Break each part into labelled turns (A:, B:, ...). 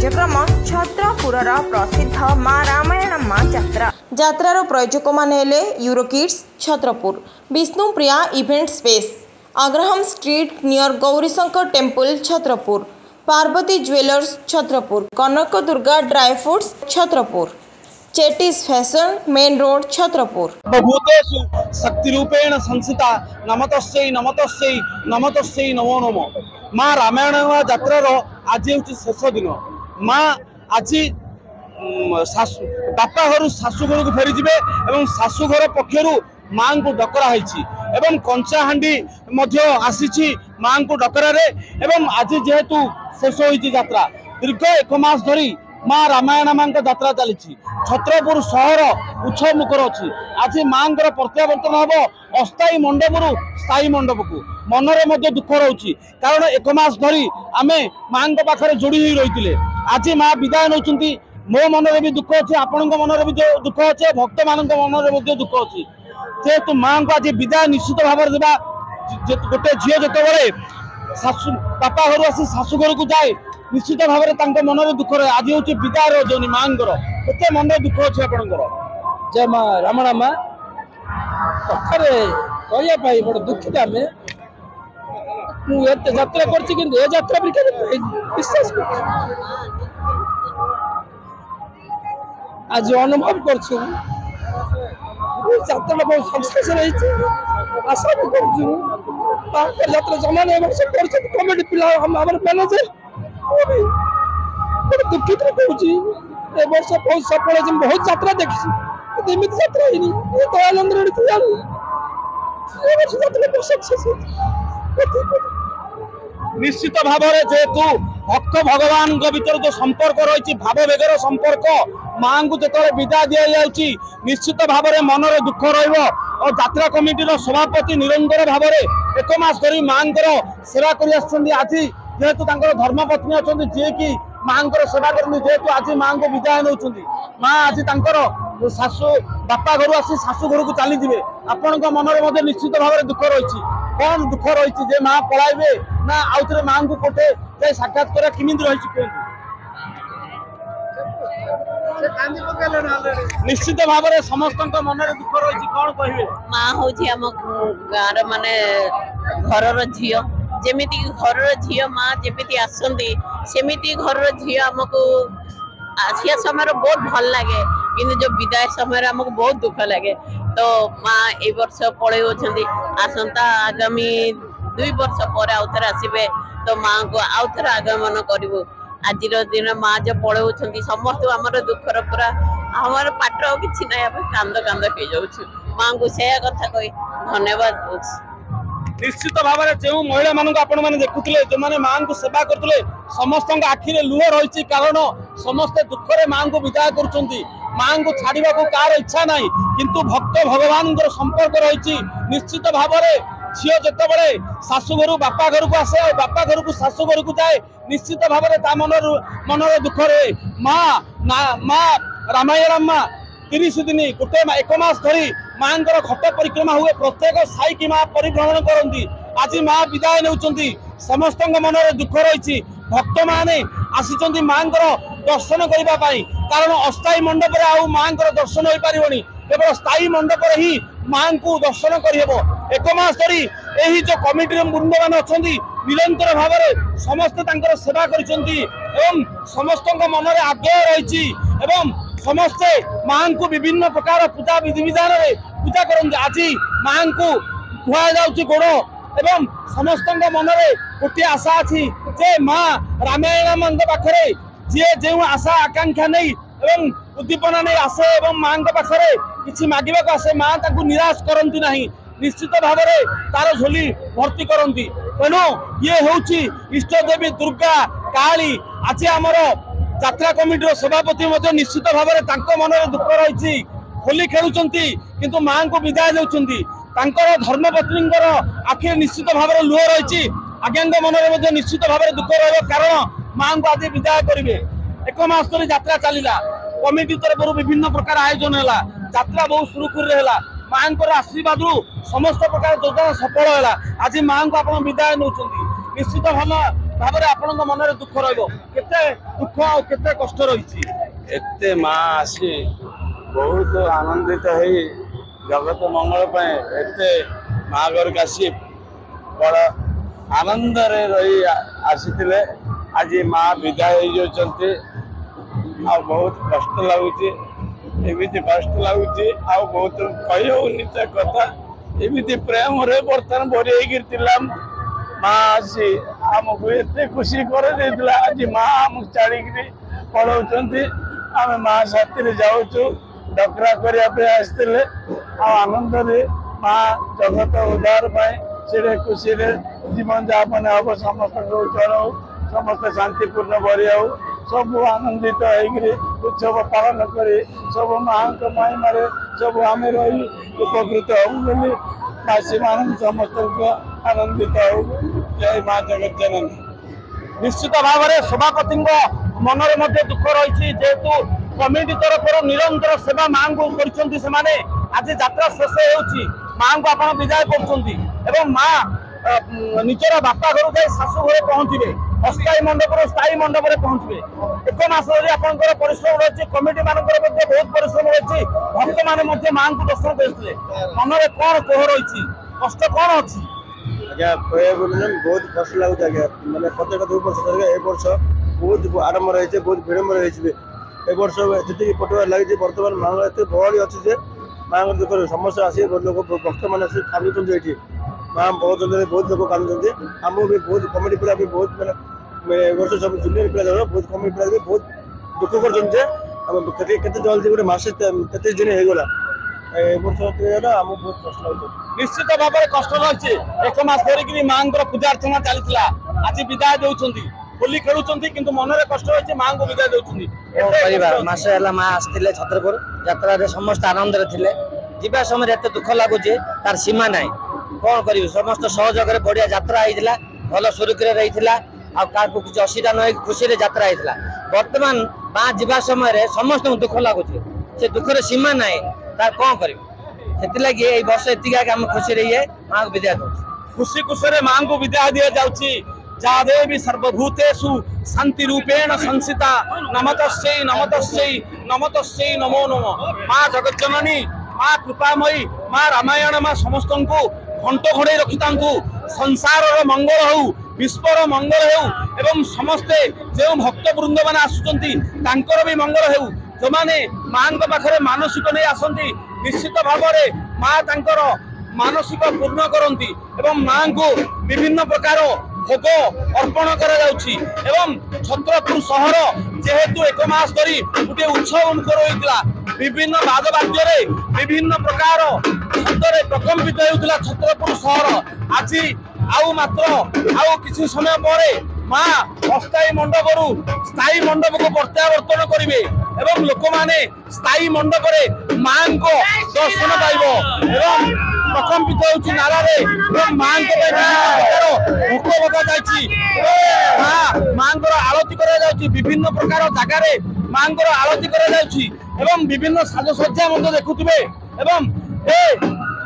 A: कार्यक्रम छत्रपुर प्रसिद्ध माँ रामायणम्मा यात्रा यात्रार प्रायोजक माने EuroKids Chhatrapur, Vishnupriya event space, Agraham street near Gaurishankar temple Chhatrapur, Parvati jewellers Chhatrapur, Kanak Durga dry fruits Chhatrapur, Chetty's fashion main road Chhatrapur.
B: भूतेषु शक्तिरूपेण संस्थिता नमतस्यै नमतस्यै नमतस्यै नमो नमो। माँ रामायण यात्रार आज हूँ शेष दिन। माँ आज बापा घर शाशुघर को फेरी जिबे एवं शाशुघर पक्षर माँ को डकरा है कंचा हांडी आसी माँ को डकरा एवं आज जेहेतु शेष होती यात्रा दीर्घ 1 मास धरी माँ रामायण माँ यात्रा चली छत्रपुर सहर उच्छ मुखर अच्छी। आज माँ प्रत्यावर्तन हम अस्थायी मंडप स्थायी मंडप को मनरे दुख रोचे कारण 1 मास धरी आमे माँ पाखे जोड़ी रही। आज माँ विदाय नौ मो मनरे भी दुख अच्छे आपण मनरे भी दुख अच्छे भक्त मान मनरे दुख अच्छी जेहेतु माँ को आज विदाय निश्चित भाव देवा। गोटे झील जो शाशु बापा घर आसी शाशुघर को जाए निश्चित भाव में मनरे दुख रहे। आज हूँ विदायर जौनी माँ के मन दुख अच्छे आपंकर
C: जय माँ रमणा माँ कथारे कहवाई बड़ दुखित आम मुझे यात्रा कर विश्वास कर आज अनुभव कर बहुत सक्सेस रही आशा भी कर यात्रा जमाने कमिटी पिला मैनेजर दुखित कहूँ वर्ष बहुत सफल है। बहुत यात्रा देखी एमती यात्रा ही दयानंद
B: निश्चित भाव में जेहेतु भक्त भगवान भीतर जो संपर्क रही भाव बेगर संपर्क माँ को जो विदा दि जाए निश्चित भाव में मनरे दुख और यात्रा कमिटी सभापति निरंतर भाव में 1 मास धरी माँ सेवा कर आज जेहेतु धर्मपत्नी अच्छा जी की माँ सेवा करनी जेहेतु आज माँ को विदाय नौ माँ आज शाशु बापा घर आसी शाशुघर को चली जाए आपण मनरे निश्चित भाव में दुख रही कौन दुख रही जे माँ पलाइबे ना आउ थे माँ को कोटे जाए साक्षात करा किमी रही निश्चित भाव में समस्त मनरे दुख रही कौन कहे
D: माँ हूँ आम गाँव माने घर झी जमीती घर झी माँ जमी आसती सेमती घर झी आमको आसिया समय बहुत भल लगे कि जो विदाय समय आमको बहुत दुख लगे। तो माँ ए वर्ष पलि आसंता आगामी 2 वर्ष पर आउ थे आसबे तो माँ को आउ थे आगमन करूँ। आज दिन माँ जो पलि समस्त आम दुखर पूरा आमर पाठ कि ना कांद कांद हो जाऊँ माँ को से कथा कही धन्यवाद दूँ।
B: निश्चित भाव में जो महिला मान आपण देखुले जो मैंने माँ को सेवा करते समस्त आखिरे लुह रही कारण समस्ते दुखरे माँ को विदाय कर माँ को छाड़ा को कार इच्छा ना किंतु भक्त भगवान संपर्क रही निश्चित भाव में झील जिते शाशुघर बापा घर को आसे और बापा घर को शाशुघर को जाए निश्चित भाव में मनर दुख रहे। माँ रामायणम्मा 30 दिन गोटे 1 मास धरी माँ घट परिक्रमा हुए प्रत्येक साई की माँ परिभ्रमण करती। आज माँ विदाय नौ समस्त मनरे दुख रही भक्त मैंने आसी माँ दर्शन करने कारण अस्थायी मंडप आउ माँ दर्शन हो पारनी केवल स्थायी मंडप ही माँ को दर्शन करहब। 1 मास धरी यही जो कमिटी वृंद मान अच्छा निरंतर भाव में समस्ते सेवा कर समस्त मनरे आग्रह रही समस्ते माँ को विभिन्न प्रकार पूजा विधि विधान पूजा करते। आज माँ को धुआ जाऊँगी गोड़ एवं समस्त मनरे गोटे आशा अच्छी जे माँ रामायण पाखे जी जो आशा आकांक्षा नहीं एवं उद्दीपना नहीं आसे एवं माँ पाखे किसी मांगा को आसे माँ निराश करती ना निश्चित भाव में तार झोली भर्ती करती। तेणु ये हूँ इष्ट देवी दुर्गा काली। आज आमर यात्रा कमिटी सभापति निश्चित भाव में मनरे दुख रही होली खेलुंट किंतु माँ को विदाय देउछंती धर्मपत्नी आखिर निश्चित भाव में लुह रही आज्ञा मनरे निश्चित भाव में दुख रहा कारण माँ को आज विदाय करेंगे। 1 मास धरी यात्रा चलला कमिटी तरफ विभिन्न प्रकार आयोजन है यात्रा बहुत सुरुखुर है माँ को आशीर्वाद समस्त प्रकार योजना सफल है। आज माँ को आप विदाय नौ निश्चित भाव भाव आपण मन में दुख रते दुख आते कष्ट रही
E: एते माँ आसी बहुत आनंदित हो जगत मंगल एते माँ घर आसी बड़ आनंद रही आसी आज माँ विदाय होती आ बहुत कष्ट लगुच एमती कष्ट लगुच आ बहुत कही कथा एमती प्रेम रे बर्तमान भरी माँ आसी आमको एत खुशी कर आज माँ आम छाड़ी पलाउंट आम माँ साथी जाऊँ डकरा करने आसते आनंद माँ जगत उद्धार से खुशी जीवन यापन हम समस्त चल समस्त शांतिपूर्ण बरी सब आनंदित उत्सव पालन कर सब माँ महिमार सब आम रही उपकृत हो मासी मान समस्त आनंदित हो जय माँ जगत जननी।
B: निश्चित भाव में सभापति मनरे मध्य दुख रही जेहेतु कमिटी तरफ निरंतर सेवा माँ को कर आज यात्रा शेष हो माँ को आप विदाय कर माँ निजर बापा घर जाए शाशु घर पहुंचे अस्थायी मंडप स्थायी मंडप में पहुंचे एक मास धरी परिश्रम रही कमिटी मान बहुत परिश्रम रही भक्त मैंने माँ को दर्शन करते मन में कौन कोह रही कष्ट कौन अच्छी
E: आज्ञा बहुत कष्ट लगुच आज्ञा मैंने प्रत्येक 2 वर्ष धर वर्ष बहुत आरंभ रही बहुत विलम्ब रही वर्ष जी पटुआ लगी बर्तमान माँ एत गहली अच्छी माँ दुख समस्या आस लोग भक्त मैंने कांदुंट ये माँ बहुत लोग कांदुंट आमको भी बहुत कमिटी पिला भी बहुत मैंने वर्ष सब जूनियर पिला बहुत कमिटी पिला भी बहुत दुख कर जल्दी गोटे मस 33 दिन होगला वर्ष आमको बहुत कष्ट लगे
B: निश्चित भाव में कष्ट रही एक मास धरिकी माँ पूजा अर्चना चलता आज विदाय दौरान होली खेलुंट कि मन में कष्ट रही माँ को विदाय दौरान
F: मसे माँ आसते छत्रपुर यात्रा समस्त आनंद थे जीवा समय एत दुख लगुच तार सीमा ना कौन कर समस्त सहयोग बढ़िया यात्रा होता भल सुरुख रही आ किसी असुविधा न खुशी यात्रा होता बर्तमान माँ जीवा समय समस्त दुख लगुच से दुखर सीमा ना तार कौन कर वर्ष एतिक आम खुशी रही माँ को विदाय दे
B: खुशी खुशी माँ को विदाय दि जाऊँगी जा देवी सर्वभूतेषु शांति रूपेण संसिता नमतस्यै नमतस्यै नमतस्यै नमो नमः माँ जगज्जननी माँ कृपामयी माँ रामायण माँ समस्त को घंट घोड़े रखी संसार मंगल हो विश्वर मंगल हो एवं समस्ते जो भक्त वृंद मान आसुचंती तांकर भी मंगल हो जो माने माँ पाखे मानसिक नहीं आसती निश्चित भाव में माँ तांकर मानसिक पूर्ण करती एवं माँ को विभिन्न प्रकार भोग अर्पण एवं छत्रपुर सहर जेहेतु एक मास धरी गोटे उत्सव मुखर होता विभिन्न बाद्य विभिन्न प्रकार शब्द प्रकम्पित होता छत्रपुर सहर आज आउ मात्र आउ किसी समय पर माँ अस्थायी मंडप स्थायी मंडप को प्रत्यावर्तन करेंगे एवं लोक मैंने स्थायी मंडप माँ को दर्शन पाइब एवं प्रकम्पित होती नारे माँ भोक बता जाए माँ आरती कर विभिन्न प्रकार जगार माँ आरती कर विभिन्न साजसज्जा देखुवे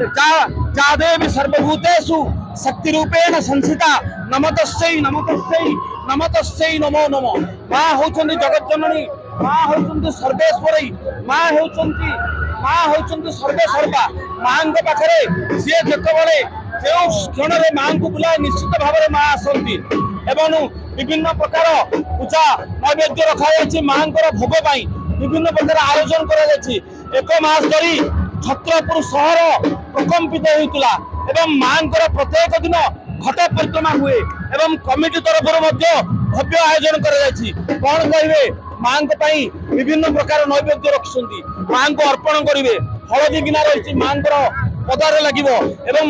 B: जा देवी सर्वभूतेषु शक्ति रूपेण संसिता नमतस्यै नमतस्यै नमतस्यै नमो नमः माँ होचंदी जगज्जननी माँ होचंदी सर्वेश्वरी माँ होचंदी सर्वे सर्वा माँ पाखे सी जिते जो क्षण में माँ को बुलाए निश्चित भाव में माँ आसती एवं विभिन्न प्रकार पूजा नैवेद्य रखा माँ भोग विभिन्न प्रकार आयोजन कर एक मास धरी छत्रपुर सहर प्रकम्पित होता एवं माँ प्रत्येक दिन घट परिक्रमा हुए एवं कमिटी तरफ भव्य आयोजन कर कौन कहे माँ विभिन्न प्रकार नैवेद्य रखिंट माँ को अर्पण करेंगे हलदी गिना रही माँ पदार लगे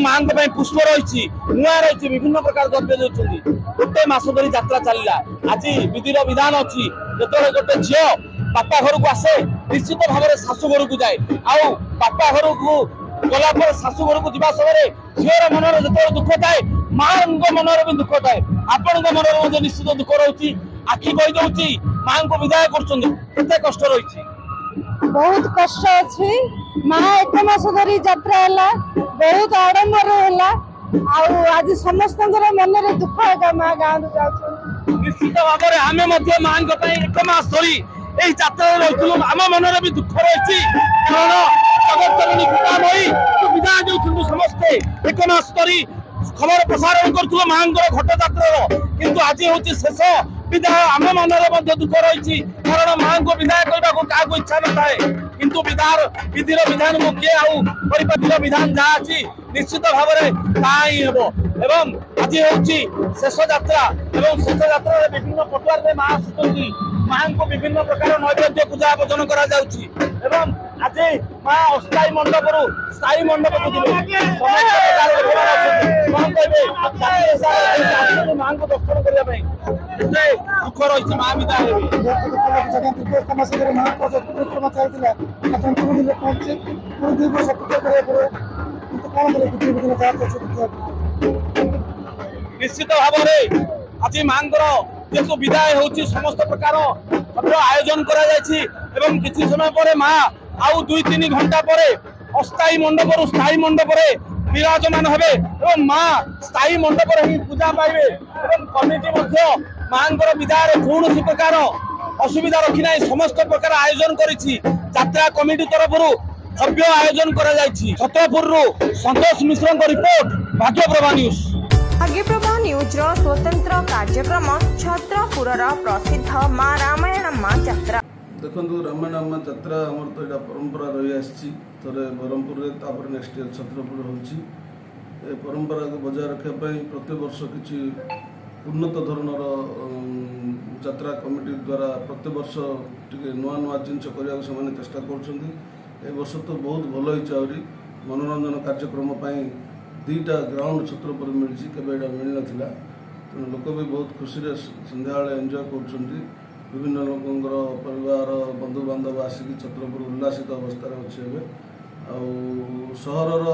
B: माँ पुष्प रही नुआ रही विभिन्न प्रकार द्रव्य दौरान गोटे मस धरी यात्रा चलला आज विधिर विधान अच्छी जो गोटे झील बापा घर को आसे निश्चित भाव में शाशु घर को जाए आउ बापा घर को गला शाशु घर को जा समय झीर मन जो दुख थाए माँ मनर भी दुख थाए आपण मनर निश्चित दुख रही आखि कहीदे माँ को विदाय कर कष्ट रही
G: बहुत कष्ट अच्छी माँ एक मास धरी यात्रा है बहुत आडंबर है आज समस्त मन में दुख है माँ गाँव जाऊँ
B: निश्चित भाव में आम माँ एक मास धरी यही जात्रा रही आम मनरे भी दुख रही कारण विदाय दे समस्ते एक मास धरी खबर प्रसारण करूँ माँ घट जात्रा किंतु आज हूँ शेष विदाय आम मनरे दुख रही कारण माँ को विदाय करने को क्या इच्छा न थाए किंतु विधिर विधान को किए आउर विधान जहाँ अच्छी निश्चित भाव में एवं आज हूँ शेष जात्रा एवं शेष जात्रा विभिन्न पटुआर में माँ आसुच्च माँ को विभिन्न प्रकार नैवेद्य पूजा पूजन कर आज माँ अस्थायी मंडप स्थायी मंडप माँ को दर्शन करने दुख रही माँ विदाय निश्चित भाव में आज माँ जेहेतु विदाय होची समस्त प्रकार आयोजन करा किसी समय पर माँ आउ 2-3 घंटा पर अस्थायी मंडप स्थायी मंडप विराजमान हेबे एवं माँ स्थायी मंडप ही पूजा पाइबे एवं कमिटी माँ विदाय कौन प्रकार असुविधा रखी ना समस्त प्रकार आयोजन करिछि यात्रा कमिटी तरफ भव्य आयोजन करा छत्रपुर संतोष मिश्र report Bhagyaprabha news.
A: Bhagyaprabha news रो स्वतंत्र कार्यक्रम छत्रपुर प्रसिद्ध माँ रामायण माँ जात्रा
H: देखो रामायण माँ जात्रा आमर तो यहाँ परंपरा रही आसी थे ब्रह्मपुर नेक्स्ट ईयर छत्रपुर हो परंपरा को बजाय रखापी प्रत्येक वर्ष किसी उन्नत धरणर यात्रा कमिटी द्वारा प्रत्येक वर्ष टे नुआ नुआ जिनस करने से चेष्टा कर वर्ष तो बहुत भल होरी मनोरंजन कार्यक्रम दुईटा ग्राउंड छत्रपुर मिली केवे मिल ना तेणु लोक भी बहुत खुशी संध्या एंजॉय कर विभिन्न लोकंर परिवार बंधु बांधव आसिक छत्रपुर उल्लासित अवस्था अच्छे सहर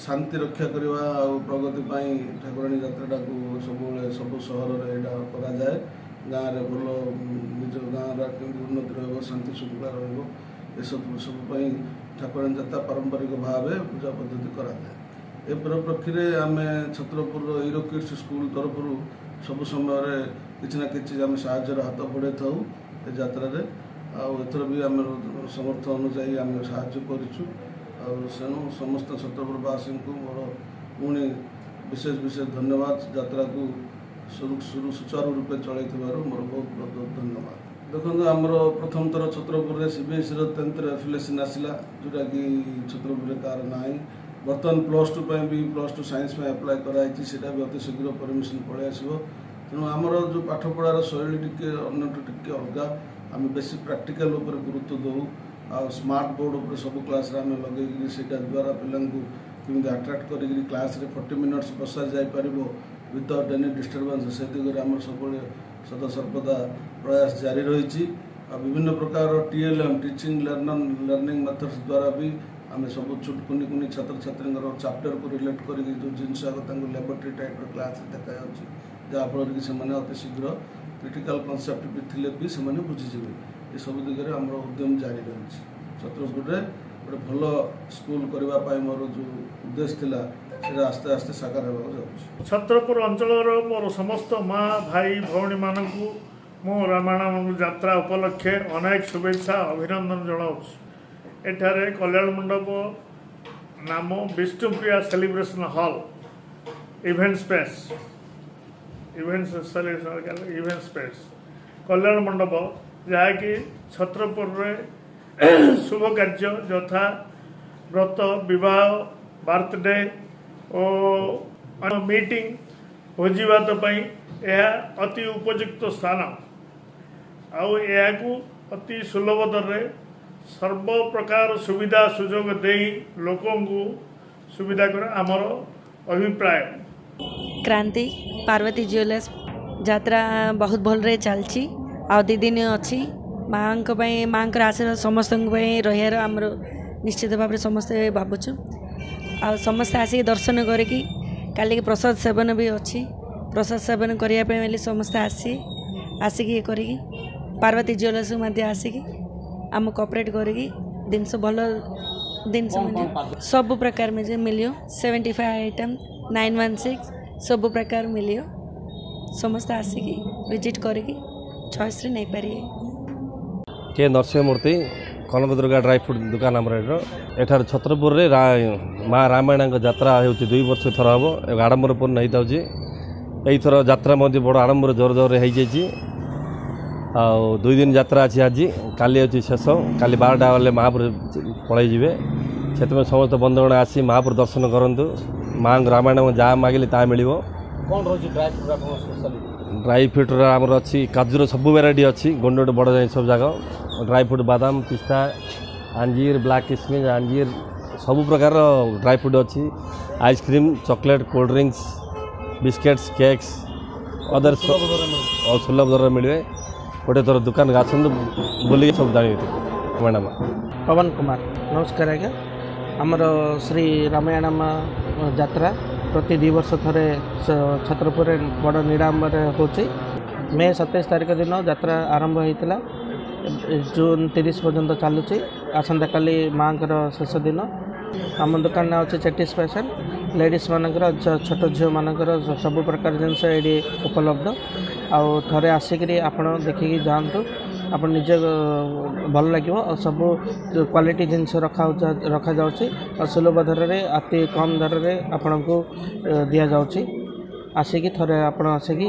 H: शांति रक्षा करने प्रगति ठाकुराणी यात्रा को सब सहर कराए गाँव में भल निज गाँव उन्नति रहा शांति श्रृंखला रसबू सब ठाकुराणी यात्रा पारंपरिक भाव पूजा पद्धति कराए ए परिप्रेक्षी आम छत्रपुर हीरो किड्स स्कूल तरफ सब समय किसी ना कि आम साहय हाथ बढ़े था यात्रा एथर भी आम समर्थ अनुजाई आम साहय करूँ समस्त छत्रपुरवासी को मोर पुणी विशेष विशेष धन्यवाद यात्रा को सुचारू रूपे चलई मोर बहुत बहुत धन्यवाद। देखो आमर प्रथम थर छत्रपुर सीबीएसई 10th एफिलिएसन आसला जोटा कि छत्रपुर कार ना बर्तमान +2 भी +2 साइंस में अप्लाई कराई से भी अति शीघ्र परमिशन पलि आसो तेणु आमर जो पाठपढ़ार शैली टी टे अलग आम बेसी प्राक्टिकल उपर गुरुत्व दौ आ स्मार्ट बोर्ड उपर सब क्लास आम लगे से द्वारा पिला केमी अट्राक्ट कर क्लास 40 मिनट्स बसा जापर विदाउट एनी डिस्टर्बेंस से दिगरे आम सब सदा सर्वदा प्रयास जारी रही विभिन्न प्रकार TLM टीचिंग लर्निंग मेथड्स द्वारा भी आम सब कुनि कुनि छात्र छात्री चैप्टर को रिलेट कर जो जिनस लैबोरेटरी टाइप क्लास देखा जहाँफल कि अति शीघ्र क्रिटिकल कनसेप्ट भी थे भी से बुझीजे ये सब दिगरे आम उद्यम जारी रही छत्रपुर में गोटे भल स्कूल करने मोर जो उद्देश्य थिला से आस्ते आस्ते साकार होगा।
I: छत्रपुर अंचल मोर समस्त माँ भाई भौणी मानू मो रामायण यात्रा उपलक्षे अनेक शुभेच्छा अभिनंदन जनाऊँ। एठारे कल्याण मंडप नाम Vishnupriya celebration hall event space कल्याण मंडप जहाँकि छत्रपुर में शुभ कार्य यथा व्रत विवाह बर्थडे और मीटिंग भोजीभात यह अति उपयुक्त स्थान आउ अति सुलभ दर सर्व प्रकार सुविधा सुजोग दे लोकों को सुविधा कर आमर अभिप्राय।
J: क्रांति पार्वती ज्वेलर्स यात्रा बहुत भल रे चलची आ 2 दिन अच्छी माँ आशीर्वाद समस्त रही आमर निश्चित भाव में समस्ते भावुँ आ समस्ते आसिक दर्शन करी काली प्रसाद सेवन भी अच्छी प्रसाद सेवन करने समस्ते आसिक ये करी पार्वती ज्वेलर्स आसिक आम कोऑपरेट करी जिनस भल जिनस सब प्रकार में मिलियो 75 आइटम 916 सब प्रकार मिलियो समस्त आसिकी विजिट करिकी चॉइस रे नहीं पारे
K: के नरसिंहमूर्ति कनक दुर्गा ड्राई फ्रूट दुकान आमर एठार छत्रपुर रे माँ रामायण यात्रा हो 2 वर्ष थर हम आडम्बरपूर्ण होता यही थर यात्रा मध्य बड़ आडम्बर जोर जोर हो जाऊ 2 दिन यात्रा अच्छी आज काली अच्छी शेष काली 12टा बेले महापुर पलि जाए से समस्त बंधुगण आसी महापुर दर्शन करूँ माँ रामायण जहाँ मागिले ता मिल ड्राई फ्रूट आमर अच्छी काजूर सब वेराइटी अच्छी गोटे बड़ जाए सब जगह ड्राई फ्रूट बादाम पिस्ता अंजीर ब्लैक किशमिश अंजीर सब प्रकार ड्राई फ्रूट अच्छी ice cream chocolate cold drinks biscuits cakes other और सुलभ दर मिले गोटे थोड़ा दुकान आसतु बुल सब जान मैडम
L: पवन कुमार नमस्कार आज्ञा आमर श्री रामायणम यात्रा प्रति 2 वर्ष थे छत्रपुर बड़ निरांबर हो मे 27 तारिख दिन यात्रा आरंभ होता जून 30 पर्यंत चलुची आसंता काली माँ शेष दिन आम दुकान अच्छे चेटीस फैशन लेडीज मानकर छोट झील मानकर सब प्रकार जिनस ये उपलब्ध आउ थे आसिक आप देखिकी जातु आप निजे भल लगे और सब क्वालिटी जिनस रखा जाउची और सुलभ दर में अति कम दर में आपन को दि जाउची आसिकी थे आप आसिकी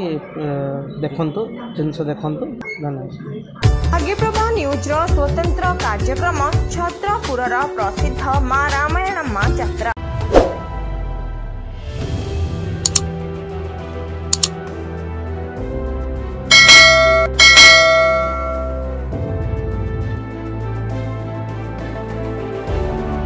L: देखंतु जिनस देखंतु धन्यवाद।
A: अग्निप्रभा न्यूज स्वतंत्र कार्यक्रम छत्रपुर प्रसिद्ध माँ रामायण यात्रा।